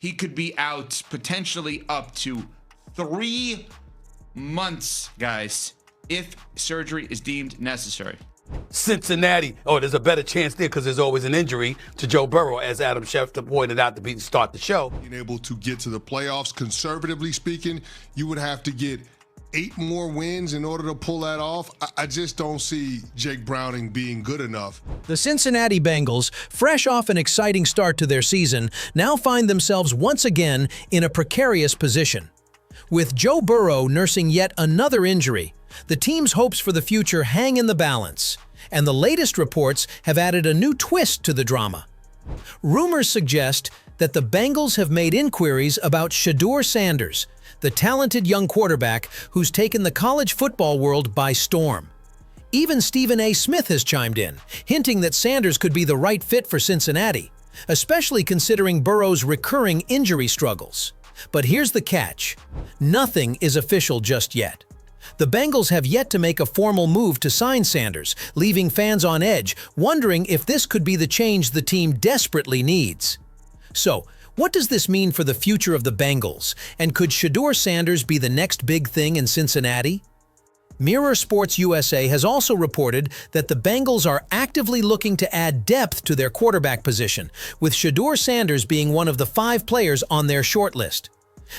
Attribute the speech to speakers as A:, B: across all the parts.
A: he could be out potentially up to 3 months, guys, if surgery is deemed necessary.
B: Cincinnati, there's a better chance there because there's always an injury to Joe Burrow, as Adam Schefter pointed out to start the show.
C: Being able to get to the playoffs, conservatively speaking, you would have to get 8 more wins in order to pull that off. I just don't see Jake Browning being good enough.
D: The Cincinnati Bengals, fresh off an exciting start to their season, now find themselves once again in a precarious position. With Joe Burrow nursing yet another injury, the team's hopes for the future hang in the balance, and the latest reports have added a new twist to the drama. Rumors suggest that the Bengals have made inquiries about Shedeur Sanders, the talented young quarterback who's taken the college football world by storm. Even Stephen A. Smith has chimed in, hinting that Sanders could be the right fit for Cincinnati, especially considering Burrow's recurring injury struggles. But here's the catch. Nothing is official just yet. The Bengals have yet to make a formal move to sign Sanders, leaving fans on edge, wondering if this could be the change the team desperately needs. So, what does this mean for the future of the Bengals, and could Shedeur Sanders be the next big thing in Cincinnati? Mirror Sports USA has also reported that the Bengals are actively looking to add depth to their quarterback position, with Shedeur Sanders being one of the 5 players on their shortlist.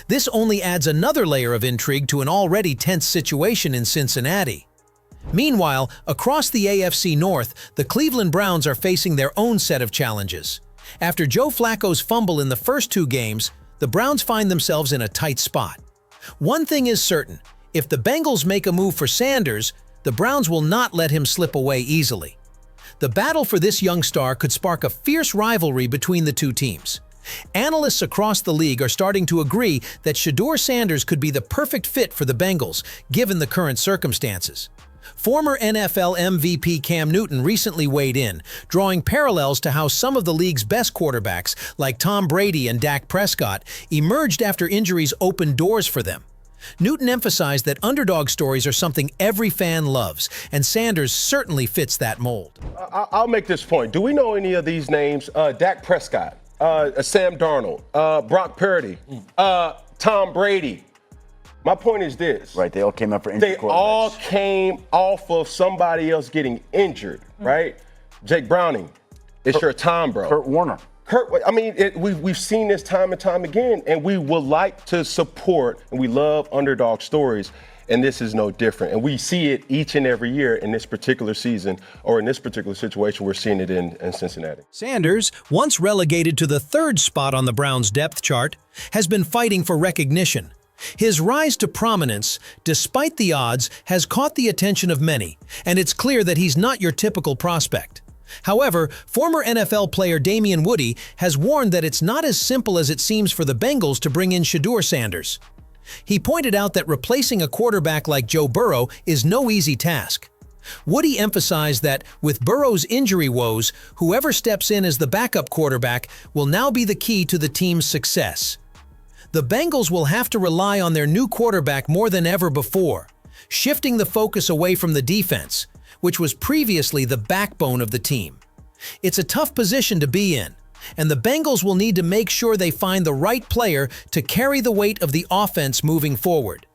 D: This only adds another layer of intrigue to an already tense situation in Cincinnati. Meanwhile, across the AFC North, the Cleveland Browns are facing their own set of challenges. After Joe Flacco's fumble in the first 2 games, the Browns find themselves in a tight spot. One thing is certain, if the Bengals make a move for Sanders, the Browns will not let him slip away easily. The battle for this young star could spark a fierce rivalry between the two teams. Analysts across the league are starting to agree that Shedeur Sanders could be the perfect fit for the Bengals, given the current circumstances. Former NFL MVP Cam Newton recently weighed in, drawing parallels to how some of the league's best quarterbacks, like Tom Brady and Dak Prescott, emerged after injuries opened doors for them. Newton emphasized that underdog stories are something every fan loves, and Sanders certainly fits that mold.
E: I'll make this point. Do we know any of these names? Dak Prescott, Sam Darnold, Brock Purdy, Tom Brady. My point is this.
F: Right, they all came up for injury.
E: They all came off of somebody else getting injured, right? Jake Browning, it's your time, bro.
F: Kurt Warner.
E: We've seen this time and time again, and we would like to support, and we love underdog stories, and this is no different. And we see it each and every year in this particular season, or in this particular situation, we're seeing it in Cincinnati.
D: Sanders, once relegated to the 3rd spot on the Browns' depth chart, has been fighting for recognition. His rise to prominence, despite the odds, has caught the attention of many, and it's clear that he's not your typical prospect. However, former NFL player Damien Woody has warned that it's not as simple as it seems for the Bengals to bring in Shedeur Sanders. He pointed out that replacing a quarterback like Joe Burrow is no easy task. Woody emphasized that, with Burrow's injury woes, whoever steps in as the backup quarterback will now be the key to the team's success. The Bengals will have to rely on their new quarterback more than ever before, shifting the focus away from the defense, which was previously the backbone of the team. It's a tough position to be in, and the Bengals will need to make sure they find the right player to carry the weight of the offense moving forward.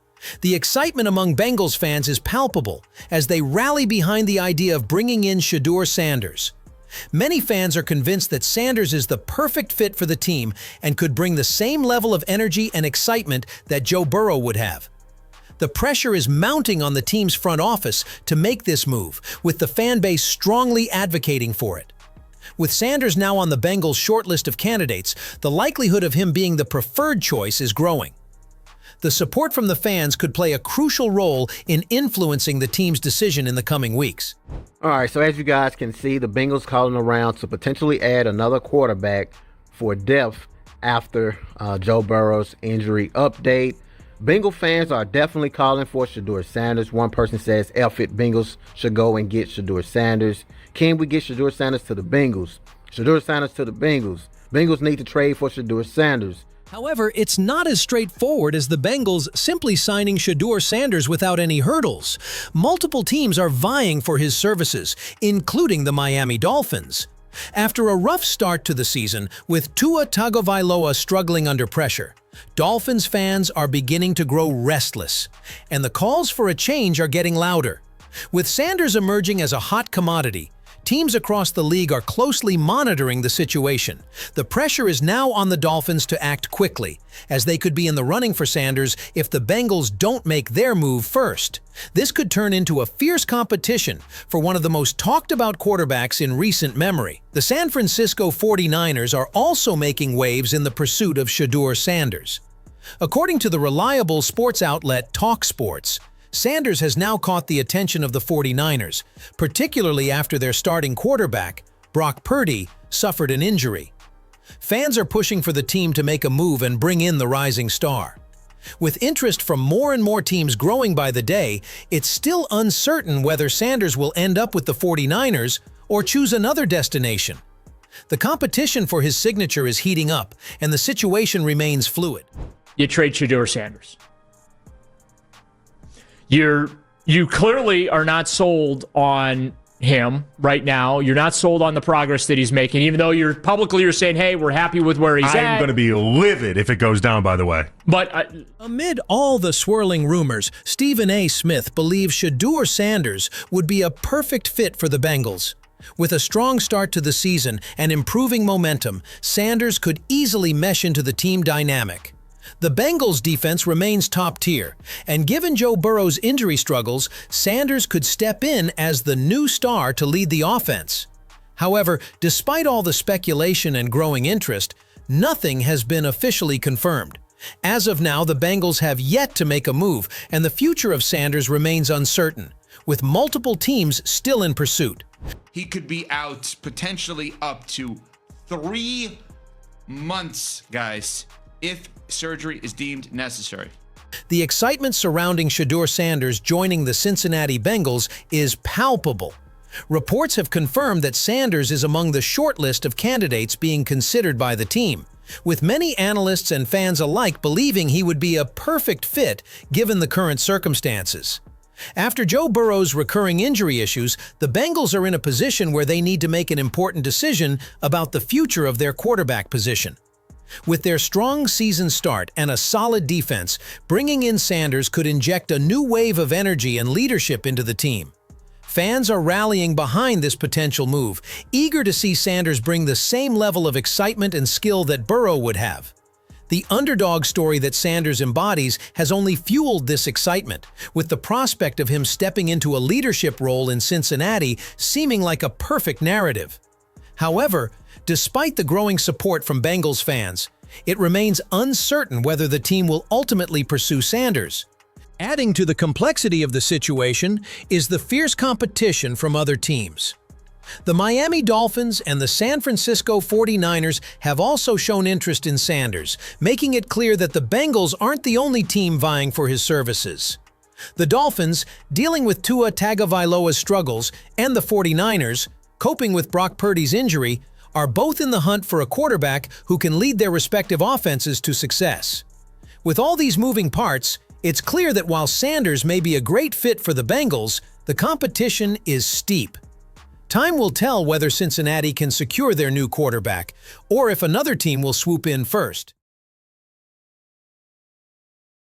D: The excitement among Bengals fans is palpable as they rally behind the idea of bringing in Shedeur Sanders. Many fans are convinced that Sanders is the perfect fit for the team and could bring the same level of energy and excitement that Joe Burrow would have. The pressure is mounting on the team's front office to make this move, with the fan base strongly advocating for it. With Sanders now on the Bengals' shortlist of candidates, the likelihood of him being the preferred choice is growing. The support from the fans could play a crucial role in influencing the team's decision in the coming weeks.
G: All right, so as you guys can see, the Bengals calling around to potentially add another quarterback for depth after Joe Burrow's injury update. Bengal fans are definitely calling for Shedeur Sanders. One person says, F it, Bengals should go and get Shedeur Sanders. Can we get Shedeur Sanders to the Bengals? Shedeur Sanders to the Bengals. Bengals need to trade for Shedeur Sanders.
D: However, it's not as straightforward as the Bengals simply signing Shedeur Sanders without any hurdles. Multiple teams are vying for his services, including the Miami Dolphins. After a rough start to the season, with Tua Tagovailoa struggling under pressure, Dolphins fans are beginning to grow restless, and the calls for a change are getting louder. With Sanders emerging as a hot commodity, teams across the league are closely monitoring the situation. The pressure is now on the Dolphins to act quickly, as they could be in the running for Sanders if the Bengals don't make their move first. This could turn into a fierce competition for one of the most talked-about quarterbacks in recent memory. The San Francisco 49ers are also making waves in the pursuit of Shedeur Sanders. According to the reliable sports outlet TalkSports, Sanders has now caught the attention of the 49ers, particularly after their starting quarterback, Brock Purdy, suffered an injury. Fans are pushing for the team to make a move and bring in the rising star. With interest from more and more teams growing by the day, it's still uncertain whether Sanders will end up with the 49ers or choose another destination. The competition for his signature is heating up, and the situation remains fluid.
F: You trade Shedeur Sanders. You clearly are not sold on him right now. You're not sold on the progress that he's making, even though you're saying, hey, we're happy with where he's at.
H: I'm going to be livid if it goes down, by the way.
F: But
D: amid all the swirling rumors, Stephen A. Smith believes Shedeur Sanders would be a perfect fit for the Bengals. With a strong start to the season and improving momentum, Sanders could easily mesh into the team dynamic. The Bengals' defense remains top tier, and given Joe Burrow's injury struggles, Sanders could step in as the new star to lead the offense. However, despite all the speculation and growing interest, nothing has been officially confirmed. As of now, the Bengals have yet to make a move, and the future of Sanders remains uncertain, with multiple teams still in pursuit.
A: He could be out potentially up to 3 months, guys, if surgery is deemed necessary.
D: The excitement surrounding Shedeur Sanders joining the Cincinnati Bengals is palpable. Reports have confirmed that Sanders is among the short list of candidates being considered by the team, with many analysts and fans alike believing he would be a perfect fit given the current circumstances. After Joe Burrow's recurring injury issues, the Bengals are in a position where they need to make an important decision about the future of their quarterback position. With their strong season start and a solid defense, bringing in Sanders could inject a new wave of energy and leadership into the team. Fans are rallying behind this potential move, eager to see Sanders bring the same level of excitement and skill that Burrow would have. The underdog story that Sanders embodies has only fueled this excitement, with the prospect of him stepping into a leadership role in Cincinnati seeming like a perfect narrative. However, despite the growing support from Bengals fans, it remains uncertain whether the team will ultimately pursue Sanders. Adding to the complexity of the situation is the fierce competition from other teams. The Miami Dolphins and the San Francisco 49ers have also shown interest in Sanders, making it clear that the Bengals aren't the only team vying for his services. The Dolphins, dealing with Tua Tagovailoa's struggles, and the 49ers, coping with Brock Purdy's injury, are both in the hunt for a quarterback who can lead their respective offenses to success. With all these moving parts, it's clear that while Sanders may be a great fit for the Bengals, the competition is steep. Time will tell whether Cincinnati can secure their new quarterback, or if another team will swoop in first.